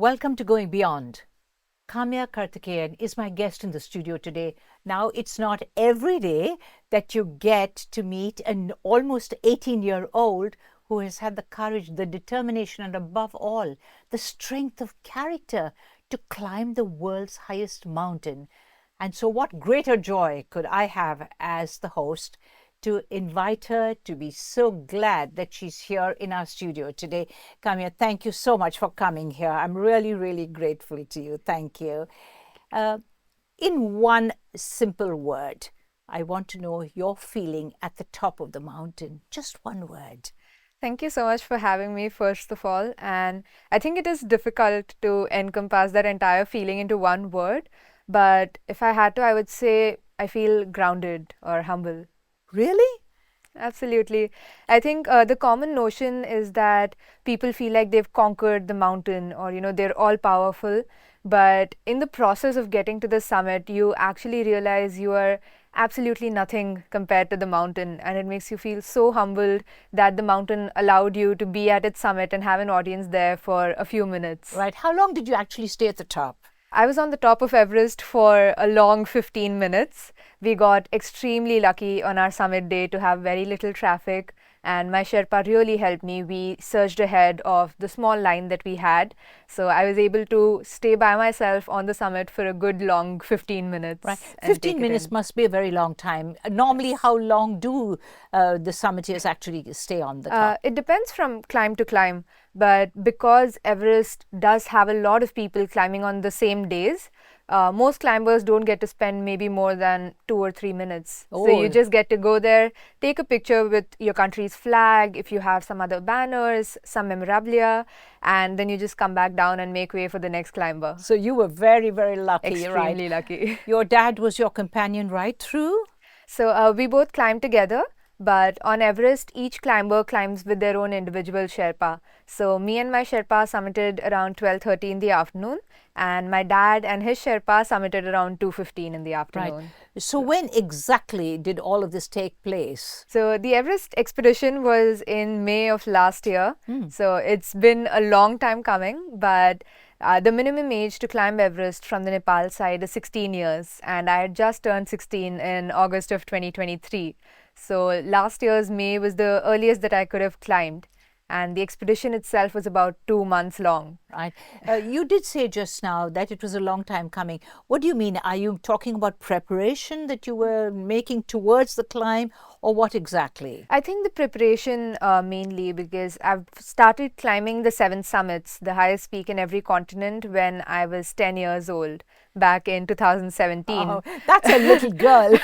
Welcome to Going Beyond. Kaamya Karthikeyan is my guest in the studio today. Now, it's not every day that you get to meet an almost 18-year-old who has had the courage, the determination, and above all, the strength of character to climb the world's highest mountain. And so what greater joy could I have as the host to invite her, to be so glad that she's here in our studio today. Kaamya, thank you so much for coming here. I'm really, really grateful to you. Thank you. In one simple word, I want to know your feeling at the top of the mountain. Just one word. Thank you so much for having me, first of all. And I think it is difficult to encompass that entire feeling into one word. But if I had to, I would say I feel grounded or humble. Really? Absolutely. I think the common notion is that people feel like they've conquered the mountain or, they're all powerful. But in the process of getting to the summit, you actually realize you are absolutely nothing compared to the mountain. And it makes you feel so humbled that the mountain allowed you to be at its summit and have an audience there for a few minutes. Right. How long did you actually stay at the top? I was on the top of Everest for a long 15 minutes. We got extremely lucky on our summit day to have very little traffic, and my Sherpa really helped me. We surged ahead of the small line that we had. So I was able to stay by myself on the summit for a good long 15 minutes. Right. 15 minutes must be a very long time. Normally, how long do the summiteers actually stay on the top? It depends from climb to climb. But because Everest does have a lot of people climbing on the same days, most climbers don't get to spend maybe more than 2 or 3 minutes. Oh. So you just get to go there, take a picture with your country's flag, if you have some other banners, some memorabilia, and then you just come back down and make way for the next climber. So you were very, very lucky. Extremely lucky. Your dad was your companion right through? So we both climbed together. But on Everest, each climber climbs with their own individual Sherpa. So me and my Sherpa summited around 12:30 in the afternoon, and my dad and his Sherpa summited around 2:15 in the afternoon. Right. So when exactly did all of this take place? So the Everest expedition was in May of last year. So it's been a long time coming, but the minimum age to climb Everest from the Nepal side is 16 years, and I had just turned 16 in August of 2023. So last year's May was the earliest that I could have climbed, and the expedition itself was about 2 months long. Right. You did say just now that it was a long time coming. What do you mean? Are you talking about preparation that you were making towards the climb, or what exactly? I think the preparation mainly because I've started climbing the 7 summits, the highest peak in every continent, when I was 10 years old. Back in 2017. Oh, that's a little girl.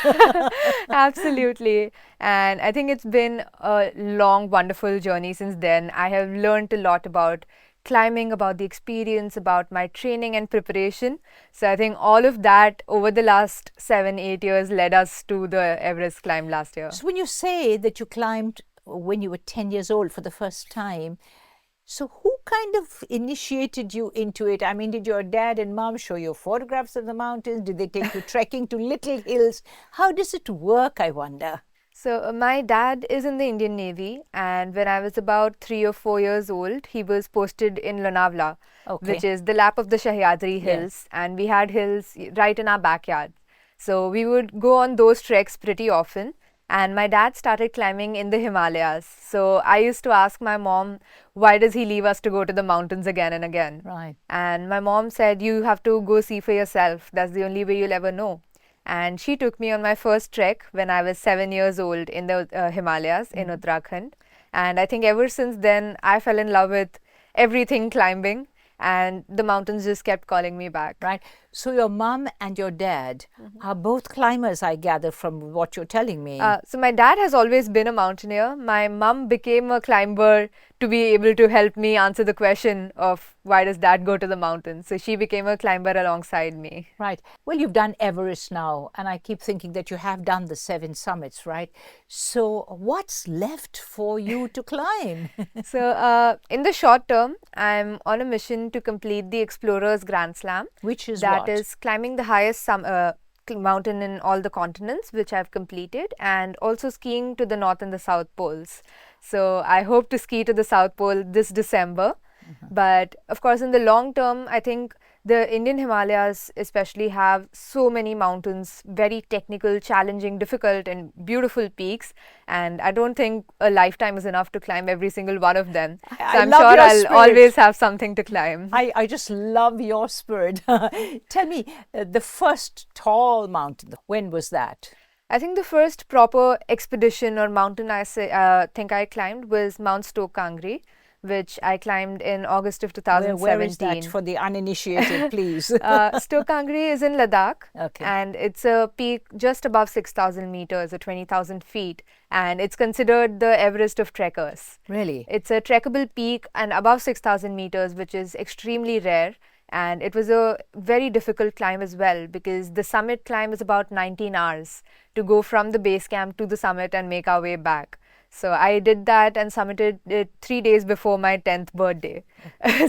Absolutely. And I think it's been a long, wonderful journey since then. I have learned a lot about climbing, about the experience, about my training and preparation. So I think all of that over the last 7-8 years led us to the Everest climb last year. So when you say that you climbed when you were 10 years old for the first time, so who kind of initiated you into it? I mean, did your dad and mom show you photographs of the mountains? Did they take you trekking to little hills? How does it work, I wonder? So my dad is in the Indian Navy, and when I was about 3 or 4 years old, he was posted in Lonavala, which is the lap of the Sahyadri hills, and we had hills right in our backyard. So we would go on those treks pretty often. And my dad started climbing in the Himalayas. So I used to ask my mom, why does he leave us to go to the mountains again and again? Right. And my mom said, you have to go see for yourself. That's the only way you'll ever know. And she took me on my first trek when I was 7 years old in the Himalayas in Uttarakhand. And I think ever since then, I fell in love with everything climbing. And the mountains just kept calling me back. Right. So your mom and your dad are both climbers, I gather, from what you're telling me. So my dad has always been a mountaineer. My mom became a climber to be able to help me answer the question of why does dad go to the mountains. So she became a climber alongside me. Right. Well, you've done Everest now, and I keep thinking that you have done the 7 summits, right? So what's left for you to climb? So in the short term, I'm on a mission to complete the Explorer's Grand Slam. Which is That what? is climbing the highest mountain in all the continents, which I've completed, and also skiing to the North and the South Poles. So I hope to ski to the South Pole this December. But of course, in the long term, I think the Indian Himalayas especially have so many mountains, very technical, challenging, difficult and beautiful peaks. And I don't think a lifetime is enough to climb every single one of them. So I'm sure I'll always have something to climb. I just love your spirit. Tell me, the first tall mountain, when was that? I think the first proper expedition or mountain I think I climbed was Mount 𝒐𝒂, which I climbed in August of 2017. Where is that for the uninitiated, please? 𝒐𝒂 is in Ladakh, and it's a peak just above 6,000 meters or 20,000 feet, and it's considered the Everest of trekkers. Really? It's a trekkable peak and above 6,000 meters, which is extremely rare. And it was a very difficult climb as well, because the summit climb is about 19 hours to go from the base camp to the summit and make our way back. So I did that and summited it 3 days before my 10th birthday.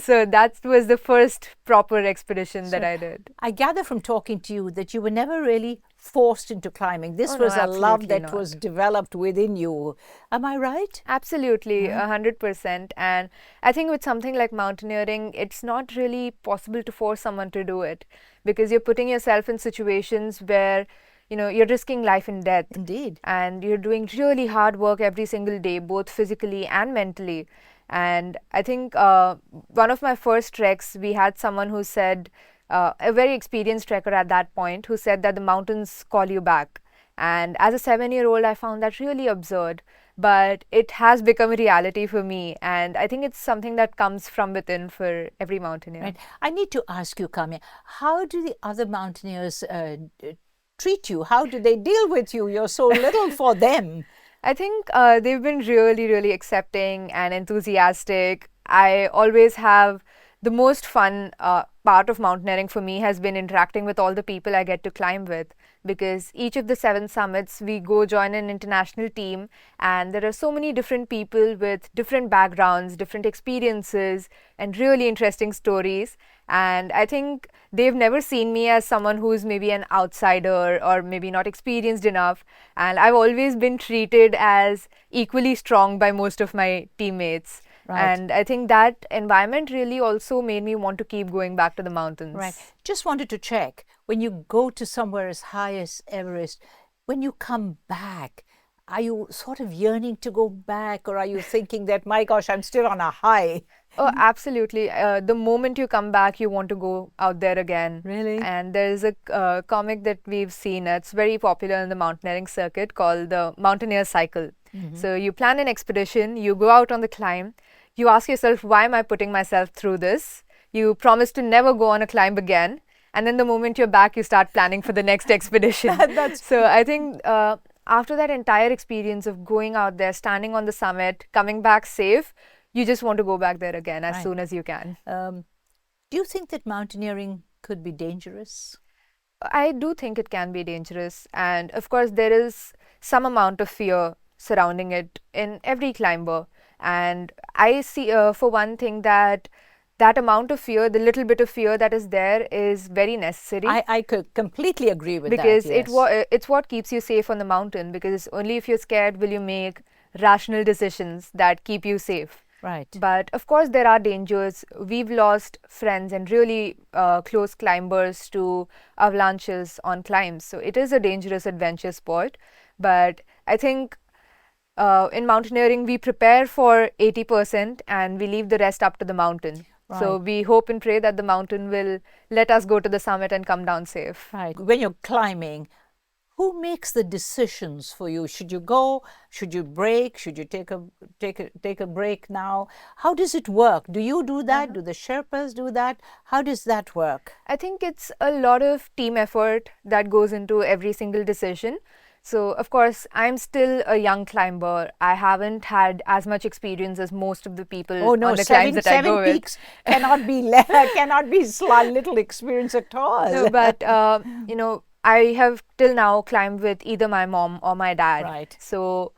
So that was the first proper expedition that I did. I gather from talking to you that you were never really forced into climbing. This was a love that was developed within you. Am I right? Absolutely, 100%. And I think with something like mountaineering, it's not really possible to force someone to do it, because you're putting yourself in situations where you're risking life and death. Indeed. And you're doing really hard work every single day, both physically and mentally. And I think one of my first treks, we had someone who said, a very experienced trekker at that point, who said that the mountains call you back. And as a 7-year-old, I found that really absurd. But it has become a reality for me. And I think it's something that comes from within for every mountaineer. Right. I need to ask you, Kaamya, how do the other mountaineers treat you? How do they deal with you? You're so little for them. I think they've been really, really accepting and enthusiastic. I always have the most fun part of mountaineering for me has been interacting with all the people I get to climb with, because each of the 7 summits we go join an international team, and there are so many different people with different backgrounds, different experiences and really interesting stories. And I think they've never seen me as someone who's maybe an outsider or maybe not experienced enough. And I've always been treated as equally strong by most of my teammates. Right. And I think that environment really also made me want to keep going back to the mountains. Right. Just wanted to check, when you go to somewhere as high as Everest, when you come back, are you sort of yearning to go back, or are you thinking that, my gosh, I'm still on a high? Oh, absolutely. The moment you come back, you want to go out there again. Really? And there's a comic that we've seen. It's very popular in the mountaineering circuit called the Mountaineer cycle. So you plan an expedition, you go out on the climb, you ask yourself, why am I putting myself through this? You promise to never go on a climb again. And then the moment you're back, you start planning for the next expedition. So I think after that entire experience of going out there, standing on the summit, coming back safe, you just want to go back there again as soon as you can. Do you think that mountaineering could be dangerous? I do think it can be dangerous. And of course, there is some amount of fear surrounding it in every climber. And I see, for one thing, that amount of fear, the little bit of fear that is there, is very necessary. I could completely agree with that. Because it's what keeps you safe on the mountain. Because only if you're scared will you make rational decisions that keep you safe. Right. But of course, there are dangers. We've lost friends and really close climbers to avalanches on climbs. So it is a dangerous adventure sport. But I think in mountaineering, we prepare for 80% and we leave the rest up to the mountain. Right. So we hope and pray that the mountain will let us go to the summit and come down safe. Right. When you're climbing, who makes the decisions for you? Should you go? Should you break? Should you take a break now? How does it work? Do you do that? Do the Sherpas do that? How does that work? I think it's a lot of team effort that goes into every single decision. So, of course, I'm still a young climber. I haven't had as much experience as most of the people on the climbs that I go with. 7 peaks cannot be little experience at all. No, but, I have till now climbed with either my mom or my dad. Right. So,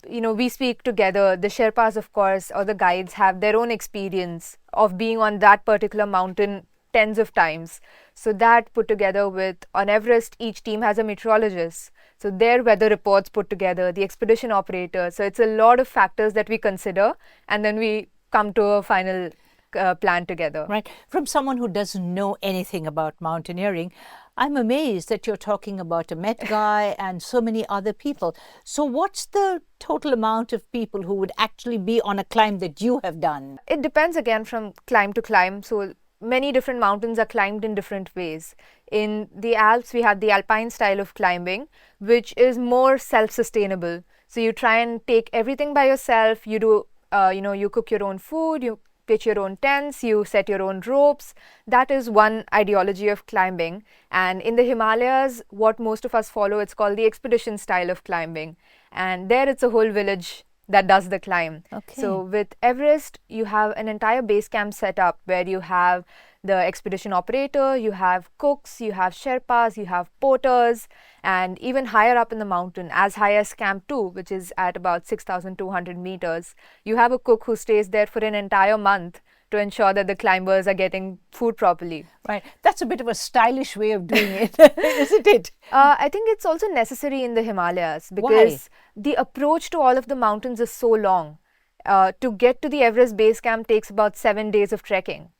we speak together. The Sherpas, of course, or the guides have their own experience of being on that particular mountain tens of times. So that put together with, on Everest, each team has a meteorologist. So their weather reports put together, the expedition operator. So it's a lot of factors that we consider, and then we come to a final planned together. Right. From someone who doesn't know anything about mountaineering, I'm amazed that you're talking about a Met guy and so many other people. So what's the total amount of people who would actually be on a climb that you have done? It depends again from climb to climb. So many different mountains are climbed in different ways. In the Alps, we have the alpine style of climbing, which is more self-sustainable. So you try and take everything by yourself. You do, you cook your own food, you pitch your own tents, you set your own ropes. That is one ideology of climbing. And in the Himalayas, what most of us follow, it's called the expedition style of climbing. And there it's a whole village that does the climb. Okay. So with Everest, you have an entire base camp set up where you have the expedition operator, you have cooks, you have Sherpas, you have porters, and even higher up in the mountain, as high as Camp 2, which is at about 6,200 meters, you have a cook who stays there for an entire month to ensure that the climbers are getting food properly. Right. That's a bit of a stylish way of doing it, isn't it? I think it's also necessary in the Himalayas because the approach to all of the mountains is so long. To get to the Everest base camp takes about 7 days of trekking.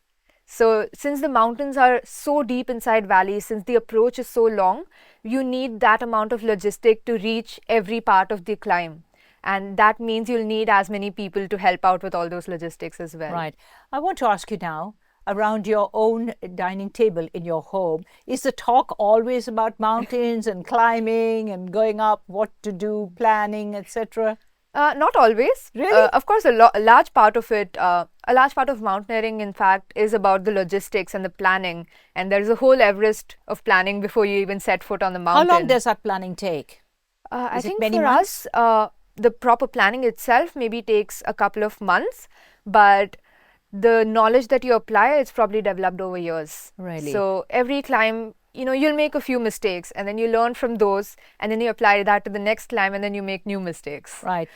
So since the mountains are so deep inside valleys, since the approach is so long, you need that amount of logistic to reach every part of the climb. And that means you'll need as many people to help out with all those logistics as well. Right. I want to ask you now, around your own dining table in your home, is the talk always about mountains and climbing and going up, what to do, planning, etc.? Not always. Really? Of course, a large part of it, a large part of mountaineering, in fact, is about the logistics and the planning. And there's a whole Everest of planning before you even set foot on the mountain. How long does that planning take? I think many for months? us, the proper planning itself maybe takes a couple of months, but the knowledge that you apply, it's probably developed over years. Really? So every climb, you'll make a few mistakes and then you learn from those and then you apply that to the next climb and then you make new mistakes. Right.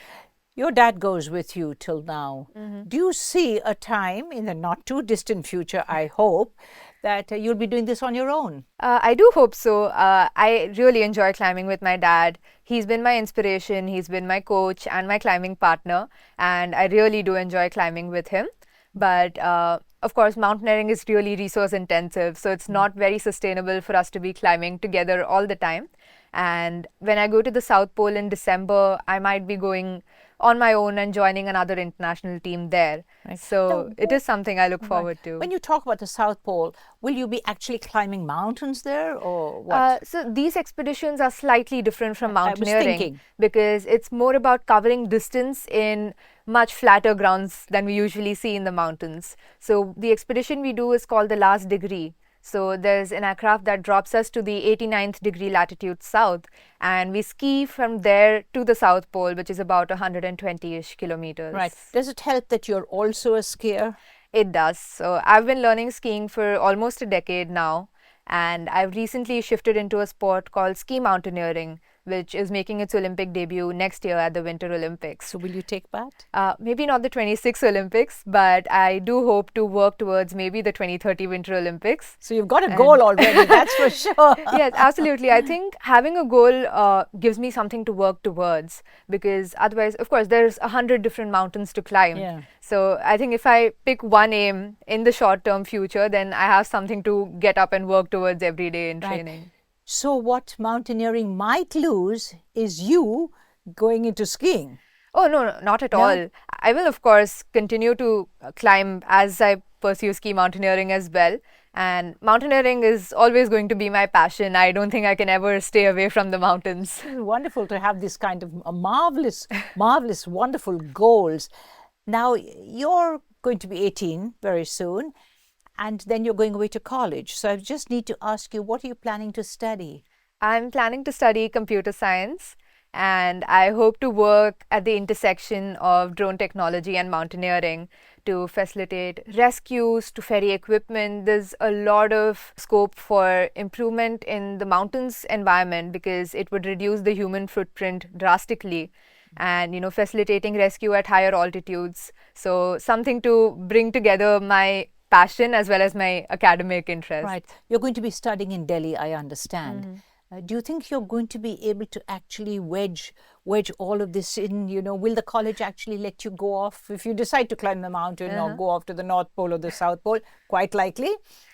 Your dad goes with you till now. Do you see a time in the not too distant future, I hope, that you'll be doing this on your own? I do hope so. I really enjoy climbing with my dad. He's been my inspiration, he's been my coach and my climbing partner, and I really do enjoy climbing with him. But of course, mountaineering is really resource intensive, so it's not very sustainable for us to be climbing together all the time. And when I go to the South Pole in December, I might be going on my own and joining another international team there. Right. So it is something I look forward to. When you talk about the South Pole, will you be actually climbing mountains there or what? So these expeditions are slightly different from I was mountaineering thinking. because it's more about covering distance in much flatter grounds than we usually see in the mountains. So the expedition we do is called the Last Degree. So there's an aircraft that drops us to the 89th degree latitude south, and we ski from there to the South Pole, which is about 120-ish kilometers. Right. Does it help that you're also a skier? It does. So I've been learning skiing for almost a decade now, and I've recently shifted into a sport called ski mountaineering, which is making its Olympic debut next year at the Winter Olympics. So will you take part? Maybe not the 26 Olympics, but I do hope to work towards maybe the 2030 Winter Olympics. So you've got a goal already, that's for sure. Yes, absolutely. I think having a goal gives me something to work towards, because otherwise, of course, there's 100 different mountains to climb. Yeah. So I think if I pick one aim in the short-term future, then I have something to get up and work towards every day in training. So what mountaineering might lose is you going into skiing. Oh, no, not at all. I will, of course, continue to climb as I pursue ski mountaineering as well. And mountaineering is always going to be my passion. I don't think I can ever stay away from the mountains. It's wonderful to have this kind of marvelous, wonderful goals. Now, you're going to be 18 very soon, and then you're going away to college. So I just need to ask you, what are you planning to study? I'm planning to study computer science, and I hope to work at the intersection of drone technology and mountaineering to facilitate rescues, to ferry equipment. There's a lot of scope for improvement in the mountains environment because it would reduce the human footprint drastically, and facilitating rescue at higher altitudes. So something to bring together my passion as well as my academic interest. Right. You're going to be studying in Delhi, I understand. Do you think you're going to be able to actually wedge all of this in? Will the college actually let you go off if you decide to climb the mountain or go off to the North Pole or the South Pole? Quite likely.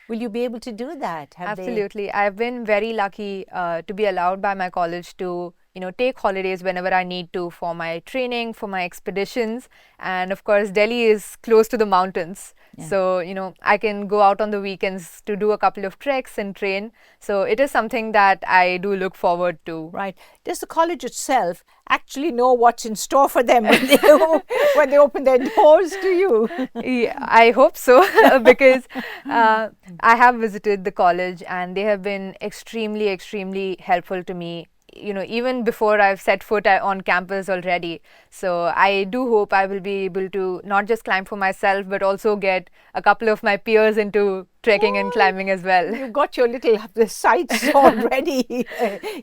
Will you be able to do that? Absolutely. I've been very lucky to be allowed by my college to take holidays whenever I need to for my training, for my expeditions. And of course, Delhi is close to the mountains. Yeah. So, I can go out on the weekends to do a couple of treks and train. So it is something that I do look forward to. Right. Does the college itself actually know what's in store for them when they open their doors to you? Yeah, I hope so, because I have visited the college and they have been extremely, extremely helpful to me, even before I've set foot on campus already. So I do hope I will be able to not just climb for myself, but also get a couple of my peers into trekking and climbing as well. You've got your little sights already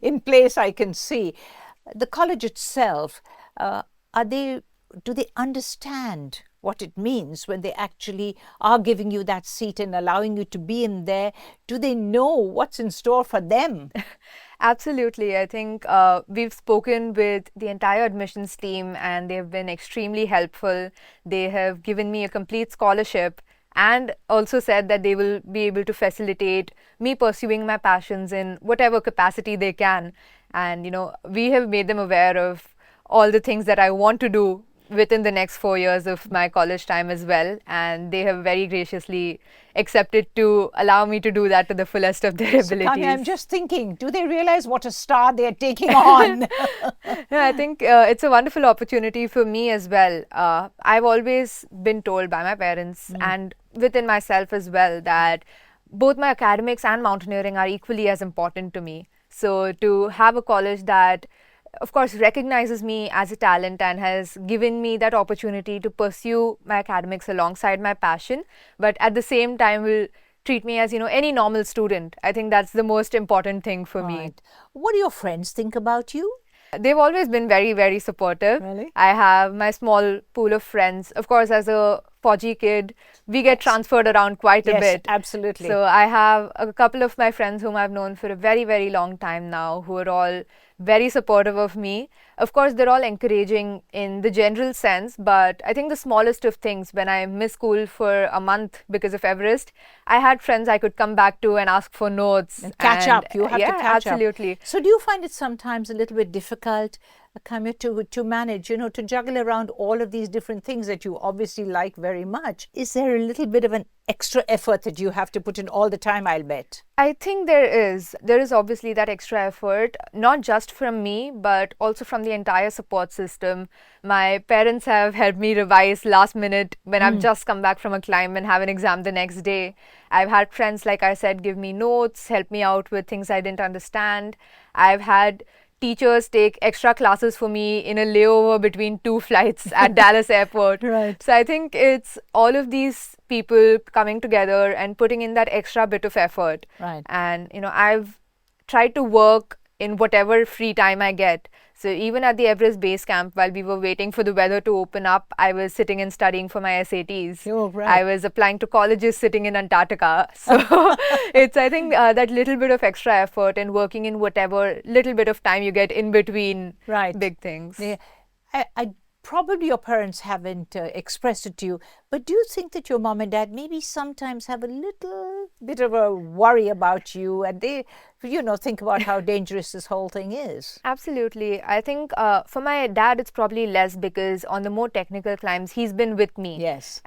in place, I can see. The college itself, do they understand what it means when they actually are giving you that seat and allowing you to be in there? Do they know what's in store for them? Absolutely. I think we've spoken with the entire admissions team and they've been extremely helpful. They have given me a complete scholarship and also said that they will be able to facilitate me pursuing my passions in whatever capacity they can. And, we have made them aware of all the things that I want to do within the next 4 years of my college time as well. And they have very graciously accepted to allow me to do that to the fullest of their abilities. Kaamya, I'm just thinking, do they realize what a star they're taking on? Yeah, I think it's a wonderful opportunity for me as well. I've always been told by my parents and within myself as well that both my academics and mountaineering are equally as important to me. So to have a college that, of course, recognizes me as a talent and has given me that opportunity to pursue my academics alongside my passion, but at the same time will treat me as, any normal student. I think that's the most important thing for me. What do your friends think about you? They've always been very, very supportive. Really? I have my small pool of friends. Of course, as a 𝒑𝒔 kid, we get transferred around quite a bit. Absolutely. So I have a couple of my friends whom I've known for a very, very long time now, who are all very supportive of me. Of course, they're all encouraging in the general sense, but I think the smallest of things, when I missed school for a month because of Everest, I had friends I could come back to and ask for notes. And catch up. You have to catch absolutely. up. So do you find it sometimes a little bit difficult, Kaamya, to manage, to juggle around all of these different things that you obviously like very much? Is there a little bit of an extra effort that you have to put in all the time, I'll bet? I think there is. There is obviously that extra effort, not just from me, but also from the entire support system. My parents have helped me revise last minute when I've just come back from a climb and have an exam the next day. I've had friends, like I said, give me notes, help me out with things I didn't understand. I've had teachers take extra classes for me in a layover between 2 flights at Dallas airport. Right. So I think it's all of these people coming together and putting in that extra bit of effort. Right. And, I've tried to work in whatever free time I get. So even at the Everest base camp, while we were waiting for the weather to open up, I was sitting and studying for my SATs. Oh, right. I was applying to colleges sitting in Antarctica. So it's, I think, that little bit of extra effort and working in whatever little bit of time you get in between big things. Yeah. Probably your parents haven't expressed it to you, but do you think that your mom and dad maybe sometimes have a little bit of a worry about you and they, think about how dangerous this whole thing is? Absolutely. I think for my dad, it's probably less because on the more technical climbs, he's been with me. Yes.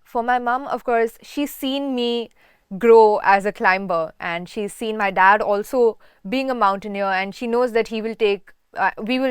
For my mom, of course, she's seen me grow as a climber and she's seen my dad also being a mountaineer and she knows that we will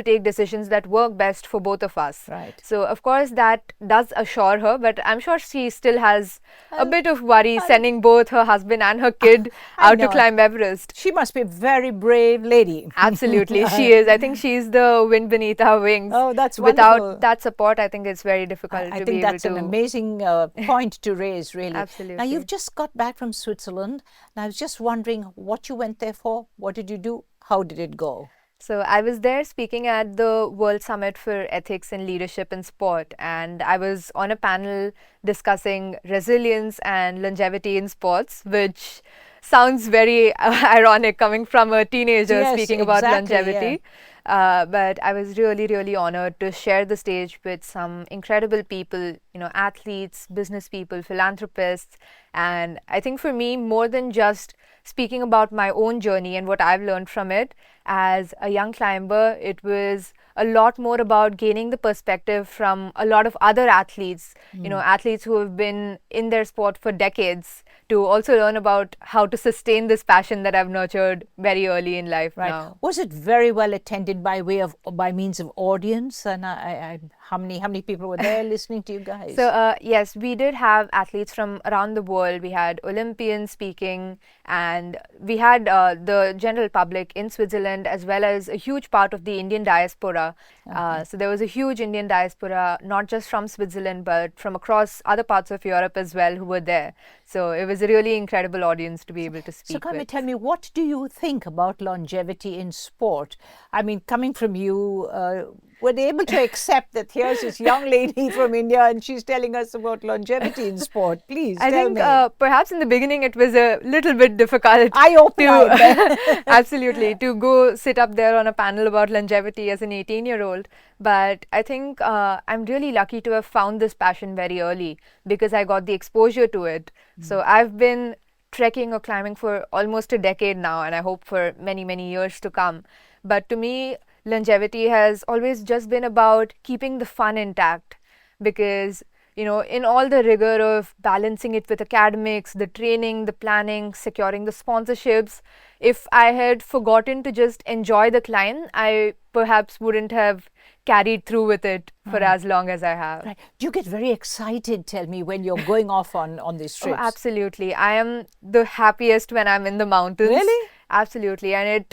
take decisions that work best for both of us. Right. So, of course, that does assure her, but I'm sure she still has a bit of worry sending both her husband and her kid out to climb Everest. She must be a very brave lady. Absolutely, she is. I think she's the wind beneath her wings. Oh, that's wonderful. Without that support, I think it's very difficult to be able to... I think that's an amazing point to raise, really. Absolutely. Now, you've just got back from Switzerland, and I was just wondering what you went there for. What did you do? How did it go? So I was there speaking at the World Summit for Ethics and Leadership in Sport, and I was on a panel discussing resilience and longevity in sports, which sounds very ironic coming from a teenager speaking about exactly, longevity. But I was really, really honored to share the stage with some incredible people, athletes, business people, philanthropists. And I think for me, more than just speaking about my own journey and what I've learned from it, as a young climber, it was a lot more about gaining the perspective from a lot of other athletes, athletes who have been in their sport for decades, to also learn about how to sustain this passion that I've nurtured very early in life now. Was it very well attended by means of audience? And how many people were there listening to you guys? So yes, we did have athletes from around the world. We had Olympians speaking, and we had the general public in Switzerland, as well as a huge part of the Indian diaspora. So there was a huge Indian diaspora, not just from Switzerland, but from across other parts of Europe as well, who were there. So it was a really incredible audience to be able to speak with. So Kaamya, tell me, what do you think about longevity in sport? I mean, coming from you, were they able to accept that here's this young lady from India and she's telling us about longevity in sport? Please tell me. I think perhaps in the beginning it was a little bit difficult. Absolutely, to go sit up there on a panel about longevity as an 18-year-old. But I think I'm really lucky to have found this passion very early because I got the exposure to it. So I've been trekking or climbing for almost a decade now, and I hope for many, many years to come. But to me, longevity has always just been about keeping the fun intact, because in all the rigor of balancing it with academics, the training, the planning, securing the sponsorships, if I had forgotten to just enjoy the climb, I perhaps wouldn't have carried through with it for as long as I have. Right. Do you get very excited, tell me, when you're going off on these trips? Oh, absolutely. I am the happiest when I'm in the mountains. Really? Absolutely. And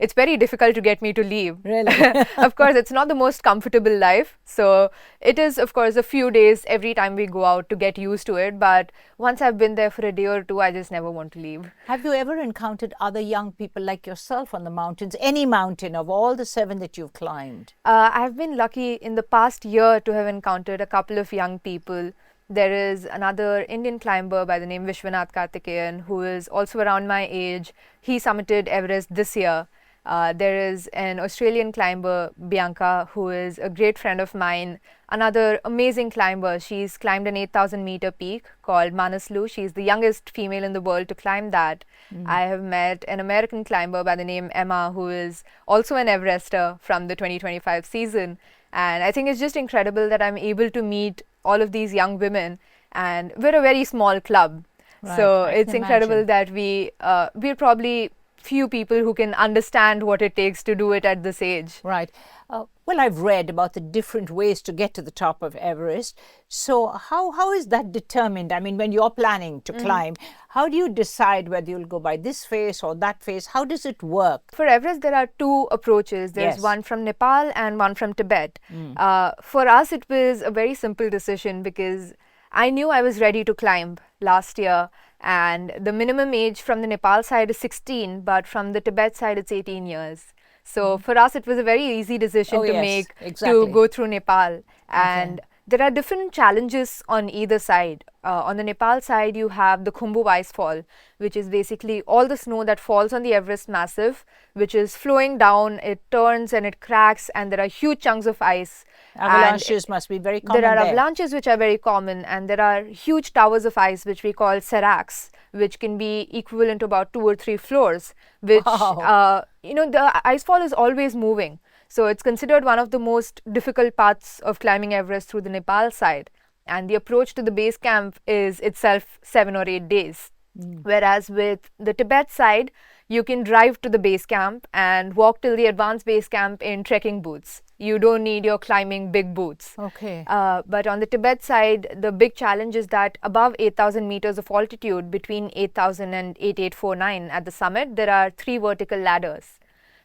it's very difficult to get me to leave. Really? Of course, it's not the most comfortable life. So it is, of course, a few days every time we go out to get used to it. But once I've been there for a day or two, I just never want to leave. Have you ever encountered other young people like yourself on the mountains? Any mountain of all the 7 that you've climbed? I've been lucky in the past year to have encountered a couple of young people. There is another Indian climber by the name Vishwanath Karthikeyan, who is also around my age. He summited Everest this year. There is an Australian climber, Bianca, who is a great friend of mine. Another amazing climber. She's climbed an 8,000-meter peak called Manaslu. She's the youngest female in the world to climb that. I have met an American climber by the name Emma, who is also an Everester from the 2025 season. And I think it's just incredible that I'm able to meet all of these young women. And we're a very small club. Right, so it's incredible that we're probably few people who can understand what it takes to do it at this age. Right. Well, I've read about the different ways to get to the top of Everest. So how is that determined? I mean, when you're planning to climb, how do you decide whether you'll go by this face or that face? How does it work? For Everest, there are 2 approaches. There's one from Nepal and one from Tibet. For us, it was a very simple decision because I knew I was ready to climb last year. And the minimum age from the Nepal side is 16, but from the Tibet side, it's 18 years. So for us, it was a very easy decision to make to go through Nepal. And there are different challenges on either side. On the Nepal side, you have the 𝒂𝒐𝒴 ice fall, which is basically all the snow that falls on the Everest massif, which is flowing down, it turns and it cracks, and there are huge chunks of ice. Avalanches must be very common. There are avalanches which are very common, and there are huge towers of ice which we call 𝒅𝒆𝒔, which can be equivalent to about 2 or 3 floors, which, the ice fall is always moving. So it's considered one of the most difficult parts of climbing Everest through the Nepal side. And the approach to the base camp is itself 7 or 8 days. Whereas with the Tibet side, you can drive to the base camp and walk till the advanced base camp in trekking boots. You don't need your climbing big boots. Okay. But on the Tibet side, the big challenge is that above 8,000 meters of altitude, between 8,000 and 8,849 at the summit, there are 3 vertical ladders.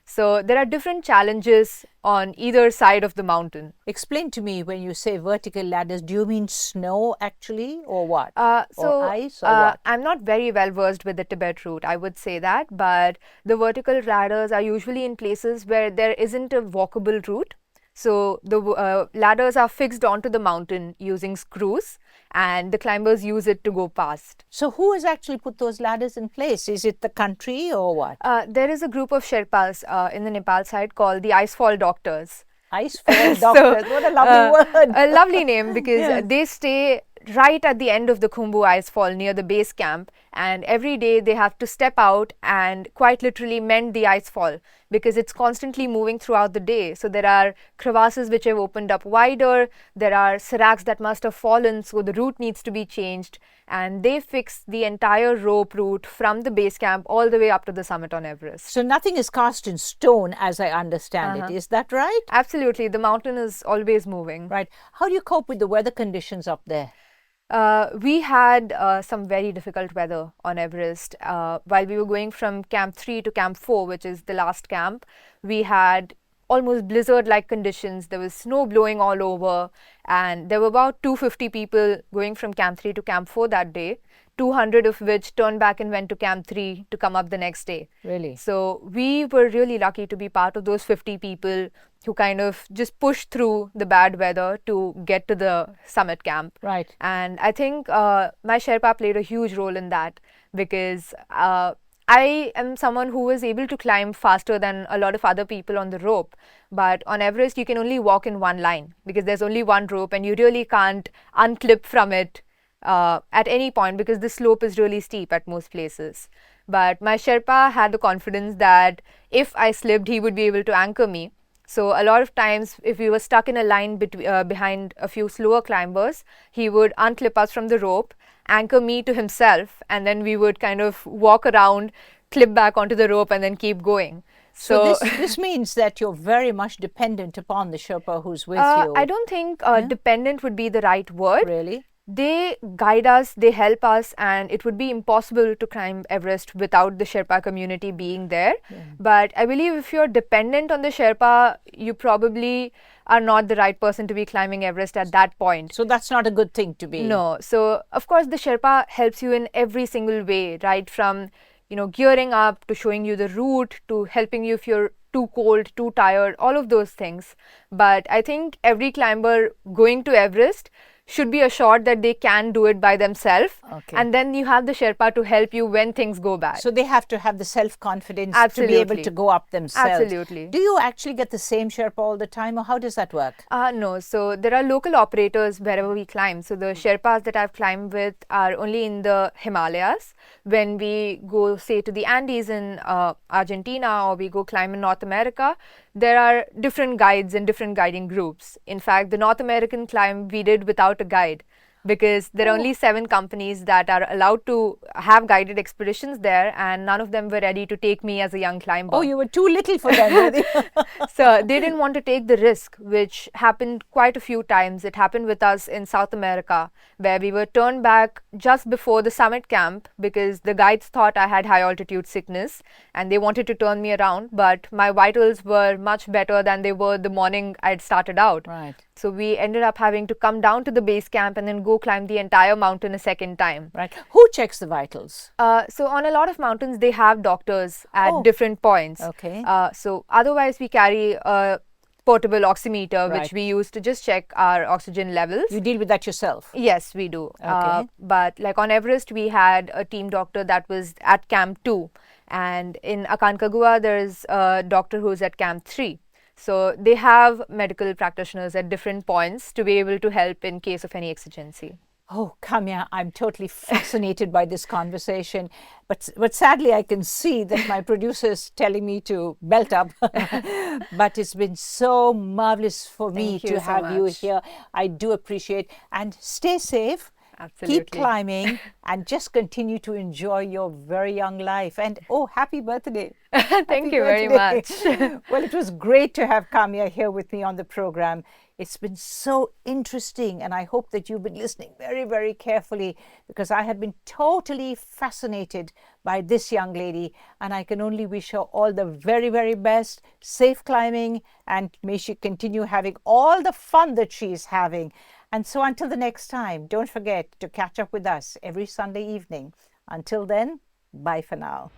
So there are different challenges on either side of the mountain. Explain to me, when you say vertical ladders, do you mean snow actually, or what? Or ice, or what? I'm not very well versed with the Tibet route, I would say that. But the vertical ladders are usually in places where there isn't a walkable route. So the ladders are fixed onto the mountain using screws, and the climbers use it to go past. So who has actually put those ladders in place? Is it the country or what? There is a group of Sherpas in the Nepal side called the Icefall Doctors. Icefall Doctors, what a lovely word. A lovely name, because they stay right at the end of the Khumbu Icefall near the base camp, and every day they have to step out and quite literally mend the icefall because it's constantly moving throughout the day. So there are crevasses which have opened up wider, there are seracs that must have fallen, so the route needs to be changed, and they fix the entire rope route from the base camp all the way up to the summit on Everest. So nothing is cast in stone, as I understand it. Is that right? Absolutely. The mountain is always moving. Right. How do you cope with the weather conditions up there? We had some very difficult weather on Everest. While we were going from Camp 3 to Camp 4, which is the last camp, we had almost blizzard-like conditions. There was snow blowing all over, and there were about 250 people going from Camp 3 to Camp 4 that day, 200 of which turned back and went to Camp 3 to come up the next day. Really? So we were really lucky to be part of those 50 people who kind of just pushed through the bad weather to get to the summit camp. Right. And I think my Sherpa played a huge role in that, because I am someone who was able to climb faster than a lot of other people on the rope. But on Everest, you can only walk in one line because there's only one rope and you really can't unclip from it at any point because the slope is really steep at most places. But my Sherpa had the confidence that if I slipped, he would be able to anchor me. So a lot of times, if we were stuck in a line behind a few slower climbers, he would unclip us from the rope, anchor me to himself, and then we would kind of walk around, clip back onto the rope, and then keep going. So this means that you're very much dependent upon the Sherpa who's with you. I don't think dependent would be the right word. Really? They guide us, they help us, and it would be impossible to climb Everest without the Sherpa community being there. But I believe if you're dependent on the Sherpa, you probably are not the right person to be climbing Everest at that point. So that's not a good thing to be. No. So of course the Sherpa helps you in every single way, right from gearing up to showing you the route to helping you if you're too cold, too tired, all of those things. But I think every climber going to Everest should be assured that they can do it by themselves. Okay. And then you have the Sherpa to help you when things go bad. So they have to have the self-confidence to be able to go up themselves. Absolutely. Do you actually get the same Sherpa all the time, or how does that work? No. So there are local operators wherever we climb. So the Sherpas that I've climbed with are only in the Himalayas. When we go, say, to the Andes in Argentina, or we go climb in North America, there are different guides and different guiding groups. In fact, the North American climb we did without a guide, because there are only 7 companies that are allowed to have guided expeditions there, and none of them were ready to take me as a young climber. Oh, you were too little for them, were they? So they didn't want to take the risk, which happened quite a few times. It happened with us in South America, where we were turned back just before the summit camp because the guides thought I had high altitude sickness and they wanted to turn me around, but my vitals were much better than they were the morning I'd started out. Right. So we ended up having to come down to the base camp and then go climb the entire mountain a second time. Right. Who checks the vitals? So on a lot of mountains, they have doctors at different points. Okay. So otherwise, we carry a portable oximeter, Right. which we use to just check our oxygen levels. You deal with that yourself? Yes, we do. Okay. But like on Everest, we had a team doctor that was at Camp 2. And in Aconcagua, there's a doctor who's at Camp 3. So they have medical practitioners at different points to be able to help in case of any exigency. Oh, Kaamya, I'm totally fascinated by this conversation. But sadly, I can see that my producer is telling me to belt up. But it's been so marvelous for me to have you here. I do appreciate. And stay safe. Absolutely. Keep climbing and just continue to enjoy your very young life. And oh, happy birthday. Thank you very much. Well, it was great to have Kaamya here with me on the program. It's been so interesting, and I hope that you've been listening very, very carefully, because I have been totally fascinated by this young lady, and I can only wish her all the very, very best, safe climbing, and may she continue having all the fun that she is having. And so until the next time, don't forget to catch up with us every Sunday evening. Until then, bye for now.